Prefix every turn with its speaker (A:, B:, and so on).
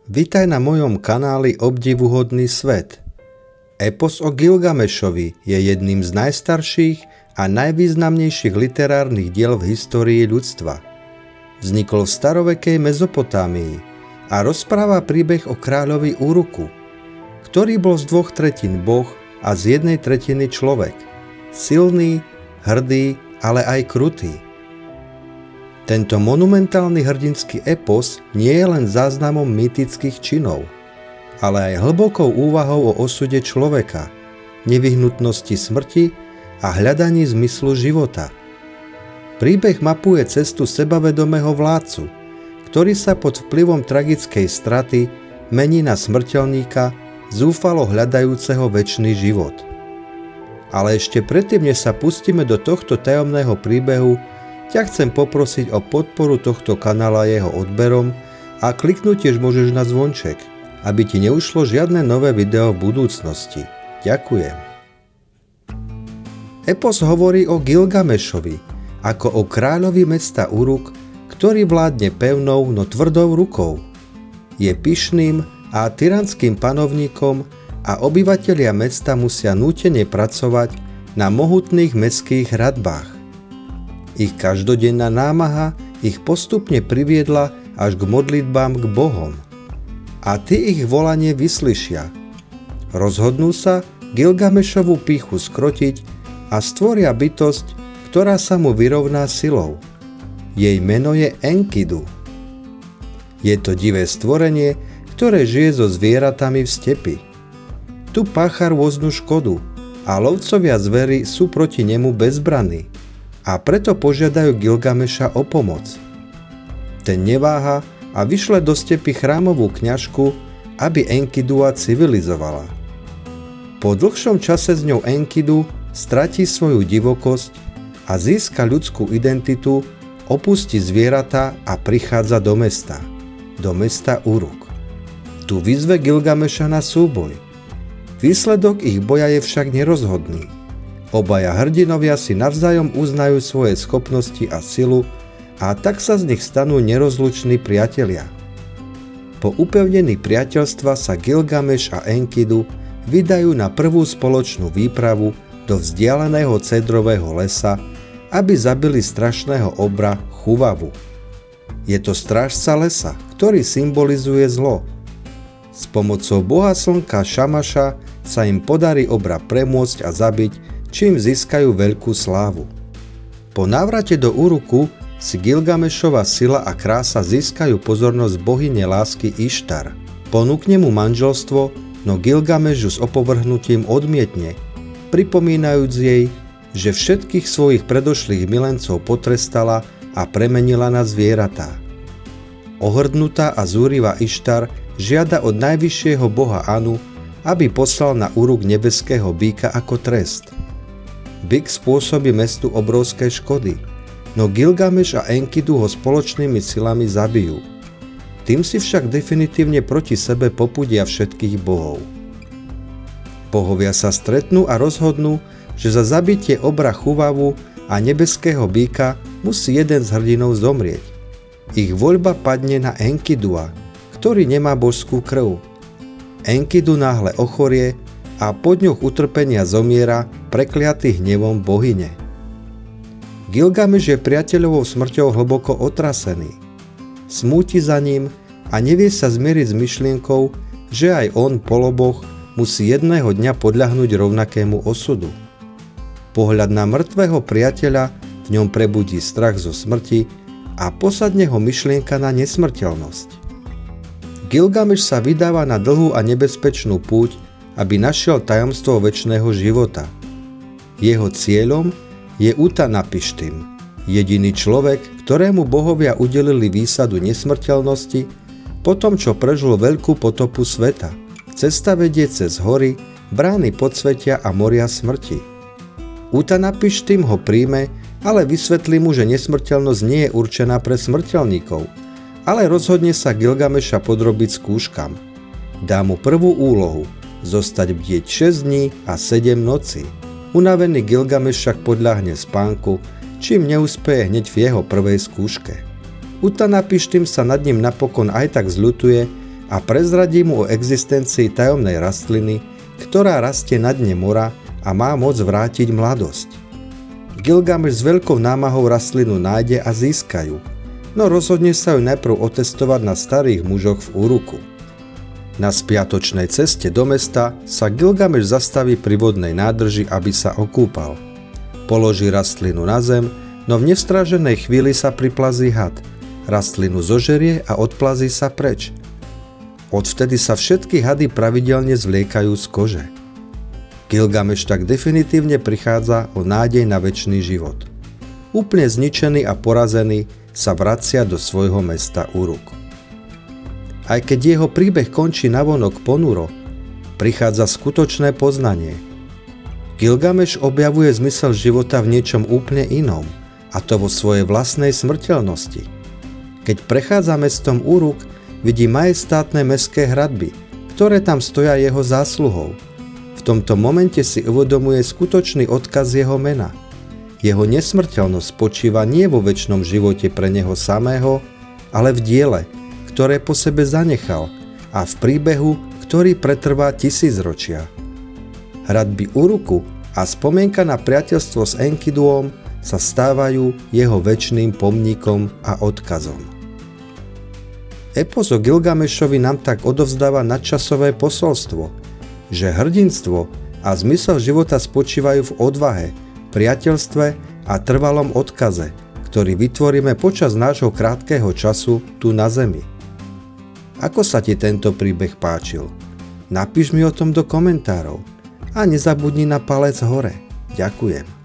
A: Vitaj na mojom kanáli Obdivuhodný svet. Epos o Gilgamešovi je jedným z najstarších a najvýznamnejších literárnych diel v histórii ľudstva. Vznikol v starovekej Mezopotámii a rozpráva príbeh o kráľovi Uruku, ktorý bol z 2/3 boh a z 1/3 človek. Silný, hrdý, ale aj krutý. Tento monumentálny hrdinský epos nie je len záznamom mýtických činov, ale aj hlbokou úvahou o osude človeka, nevyhnutnosti smrti a hľadaní zmyslu života. Príbeh mapuje cestu sebavedomého vládcu, ktorý sa pod vplyvom tragickej straty mení na smrteľníka, zúfalo hľadajúceho večný život. Ale ešte predtým, než sa pustíme do tohto tajomného príbehu, ťa chcem poprosiť o podporu tohto kanála jeho odberom a kliknúť tiež môžeš na zvonček, aby ti neušlo žiadne nové video v budúcnosti. Ďakujem. Epos hovorí o Gilgamešovi, ako o kráľovi mesta Uruk, ktorý vládne pevnou, no tvrdou rukou. Je pyšným a tyranským panovníkom a obyvatelia mesta musia nútene pracovať na mohutných mestských hradbách. Ich každodenná námaha ich postupne priviedla až k modlitbám k bohom. A tí ich volanie vyslyšia. Rozhodnú sa Gilgamešovu pýchu skrotiť a stvoria bytosť, ktorá sa mu vyrovná silou. Jej meno je Enkidu. Je to divé stvorenie, ktoré žije so zvieratami v stepi. Tu pácha rôznu škodu a lovcovia zvery sú proti nemu bezbranní a preto požiadajú Gilgameša o pomoc. Ten neváha a vyšle do stepy chrámovú kňažku, aby Enkidua civilizovala. Po dlhšom čase s ňou Enkidu stratí svoju divokosť a získa ľudskú identitu, opustí zvieratá a prichádza do mesta Uruk. Tu vyzve Gilgameša na súboj. Výsledok ich boja je však nerozhodný. Obaja hrdinovia si navzájom uznajú svoje schopnosti a silu a tak sa z nich stanú nerozluční priatelia. Po upevnení priateľstva sa Gilgameš a Enkidu vydajú na prvú spoločnú výpravu do vzdialeného cedrového lesa, aby zabili strašného obra Chuvavu. Je to strážca lesa, ktorý symbolizuje zlo. S pomocou boha slnka Šamaša sa im podarí obra premôcť a zabiť, čím získajú veľkú slávu. Po návrate do Uruku si Gilgamešova sila a krása získajú pozornosť bohyne lásky Ištar. Ponúkne mu manželstvo, no Gilgameš ju s opovrhnutím odmietne, pripomínajúc jej, že všetkých svojich predošlých milencov potrestala a premenila na zvieratá. Ohrdnutá a zúrivá Ištar žiada od najvyššieho boha Anu, aby poslal na Uruk nebeského býka ako trest. Byk spôsobí mestu obrovské škody, no Gilgameš a Enkidu ho spoločnými silami zabijú. Tým si však definitívne proti sebe popudia všetkých bohov. Bohovia sa stretnú a rozhodnú, že za zabitie obra Chuvavu a nebeského býka musí jeden z hrdinov zomrieť. Ich voľba padne na Enkidua, ktorý nemá božskú krv. Enkidu náhle ochorie a po dňoch utrpenia zomiera, prekliatý hnevom bohyne. Gilgameš je priateľovou smrťou hlboko otrasený. Smúti za ním a nevie sa zmieriť s myšlienkou, že aj on, poloboh, musí jedného dňa podľahnúť rovnakému osudu. Pohľad na mŕtvého priateľa v ňom prebudí strach zo smrti a posadne ho myšlienka na nesmrteľnosť. Gilgameš sa vydáva na dlhú a nebezpečnú púť, aby našiel tajomstvo večného života. Jeho cieľom je Utanapištym, jediný človek, ktorému bohovia udelili výsadu nesmrteľnosti, po tom, čo prežil veľkú potopu sveta. Cesta vedie cez hory, brány podsvetia a moria smrti. Utanapištym ho príjme, ale vysvetlí mu, že nesmrteľnosť nie je určená pre smrteľníkov, ale rozhodne sa Gilgameša podrobiť skúškam. Dá mu prvú úlohu – zostať bdieť 6 dní a 7 nocí. Unavený Gilgameš však podľahne spánku, čím neúspeje hneď v jeho prvej skúške. Utanapištym sa nad ním napokon aj tak zľutuje, a prezradí mu o existencii tajomnej rastliny, ktorá rastie na dne mora a má moc vrátiť mladosť. Gilgameš s veľkou námahou rastlinu nájde a získajú, no rozhodne sa ju najprv otestovať na starých mužoch v Uruku. Na spiatočnej ceste do mesta sa Gilgameš zastaví pri vodnej nádrži, aby sa okúpal. Položí rastlinu na zem, no v nevstráženej chvíli sa priplazí had. Rastlinu zožerie a odplazí sa preč. Odvtedy sa všetky hady pravidelne zvliekajú z kože. Gilgameš tak definitívne prichádza o nádej na večný život. Úplne zničený a porazený sa vracia do svojho mesta Uruk. Aj keď jeho príbeh končí navonok ponuro, prichádza skutočné poznanie. Gilgameš objavuje zmysel života v niečom úplne inom, a to vo svojej vlastnej smrteľnosti. Keď prechádza mestom Uruk, vidí majestátne mestské hradby, ktoré tam stoja jeho zásluhou. V tomto momente si uvedomuje skutočný odkaz jeho mena. Jeho nesmrteľnosť spočíva nie vo večnom živote pre neho samého, ale v diele, ktoré po sebe zanechal, a v príbehu, ktorý pretrvá tisícročia. Hradby Uruku a spomienka na priateľstvo s Enkiduom sa stávajú jeho večným pomníkom a odkazom. Epos o Gilgamešovi nám tak odovzdáva nadčasové posolstvo, že hrdinstvo a zmysel života spočívajú v odvahe, priateľstve a trvalom odkaze, ktorý vytvoríme počas nášho krátkeho času tu na Zemi. Ako sa ti tento príbeh páčil? Napíš mi o tom do komentárov a nezabudni na palec hore. Ďakujem.